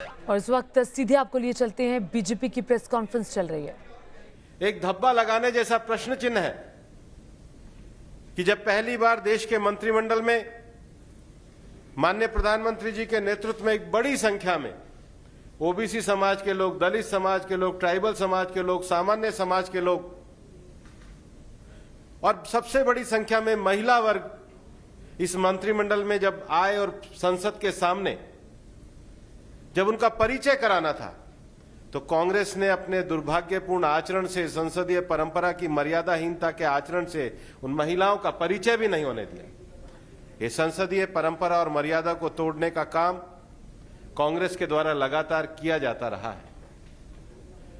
और इस वक्त सीधे आपको लिए चलते हैं, बीजेपी की प्रेस कॉन्फ्रेंस चल रही है। एक धब्बा लगाने जैसा प्रश्न चिन्ह है कि जब पहली बार देश के मंत्रिमंडल में माननीय प्रधानमंत्री जी के नेतृत्व में एक बड़ी संख्या में ओबीसी समाज के लोग, दलित समाज के लोग, ट्राइबल समाज के लोग, सामान्य समाज के लोग और सबसे बड़ी संख्या में महिला वर्ग इस मंत्रिमंडल में जब आए और संसद के सामने जब उनका परिचय कराना था, तो कांग्रेस ने अपने दुर्भाग्यपूर्ण आचरण से, संसदीय परंपरा की मर्यादाहीनता के आचरण से उन महिलाओं का परिचय भी नहीं होने दिया। ये संसदीय परंपरा और मर्यादा को तोड़ने का काम कांग्रेस के द्वारा लगातार किया जाता रहा है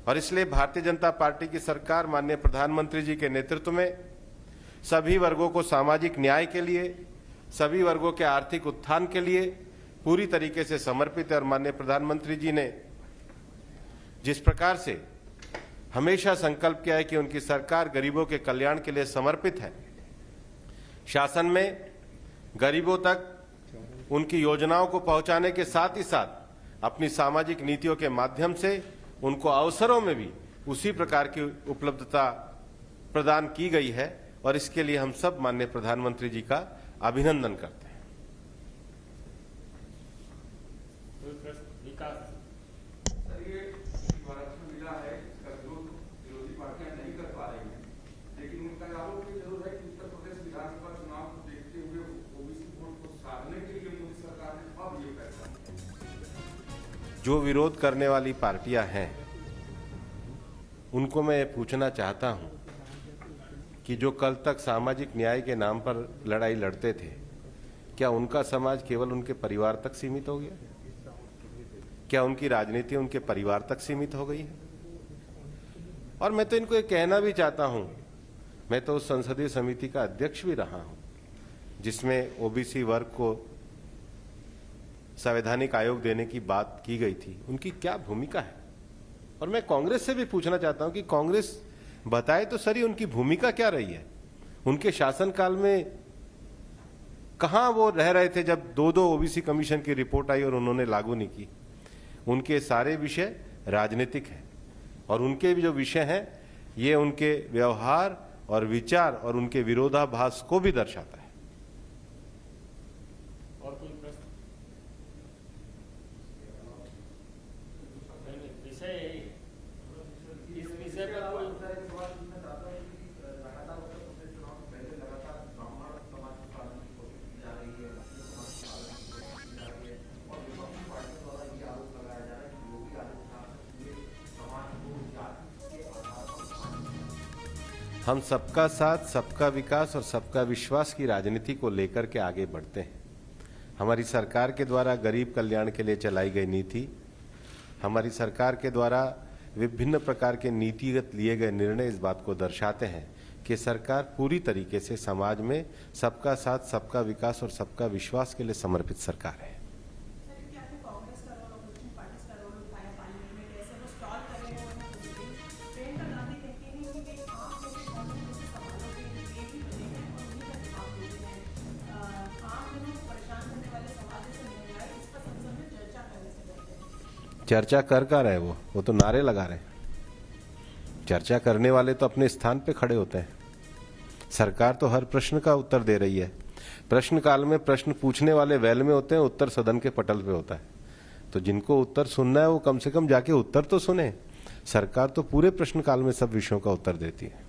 और इसलिए भारतीय जनता पार्टी की सरकार माननीय प्रधानमंत्री जी के नेतृत्व में सभी वर्गों को सामाजिक न्याय के लिए, सभी वर्गों के आर्थिक उत्थान के लिए पूरी तरीके से समर्पित है। और माननीय प्रधानमंत्री जी ने जिस प्रकार से हमेशा संकल्प किया है कि उनकी सरकार गरीबों के कल्याण के लिए समर्पित है, शासन में गरीबों तक उनकी योजनाओं को पहुंचाने के साथ ही साथ अपनी सामाजिक नीतियों के माध्यम से उनको अवसरों में भी उसी प्रकार की उपलब्धता प्रदान की गई है और इसके लिए हम सब माननीय प्रधानमंत्री जी का अभिनंदन करते हैं। जो विरोध करने वाली पार्टियां हैं उनको मैं पूछना चाहता हूं कि जो कल तक सामाजिक न्याय के नाम पर लड़ाई लड़ते थे, क्या उनका समाज केवल उनके परिवार तक सीमित हो गया? क्या उनकी राजनीति उनके परिवार तक सीमित हो गई है? और मैं तो इनको ये कहना भी चाहता हूं, मैं तो उस संसदीय समिति का अध्यक्ष भी रहा हूं जिसमें ओबीसी वर्ग को संवैधानिक आयोग देने की बात की गई थी। उनकी क्या भूमिका है? और मैं कांग्रेस से भी पूछना चाहता हूं कि कांग्रेस बताए तो सही, उनकी भूमिका क्या रही है? उनके शासनकाल में कहां वो रह रहे थे जब दो ओबीसी कमीशन की रिपोर्ट आई और उन्होंने लागू नहीं की? उनके सारे विषय राजनीतिक हैं और उनके भी जो विषय हैं ये उनके व्यवहार और विचार और उनके विरोधाभास को भी दर्शाता है। और कोई प्रश्न? विषय इस विषय पर कोई हम सबका साथ, सबका विकास और सबका विश्वास की राजनीति को लेकर के आगे बढ़ते हैं। हमारी सरकार के द्वारा गरीब कल्याण के लिए चलाई गई नीति, हमारी सरकार के द्वारा विभिन्न प्रकार के नीतिगत लिए गए निर्णय इस बात को दर्शाते हैं कि सरकार पूरी तरीके से समाज में सबका साथ, सबका विकास और सबका विश्वास के लिए समर्पित सरकार है। चर्चा कर रहे हैं वो तो नारे लगा रहे हैं। चर्चा करने वाले तो अपने स्थान पे खड़े होते हैं। सरकार तो हर प्रश्न का उत्तर दे रही है। प्रश्न काल में प्रश्न पूछने वाले वैल में होते हैं, उत्तर सदन के पटल पे होता है। तो जिनको उत्तर सुनना है वो कम से कम जाके उत्तर तो सुने। सरकार तो पूरे प्रश्न काल में सब विषयों का उत्तर देती है।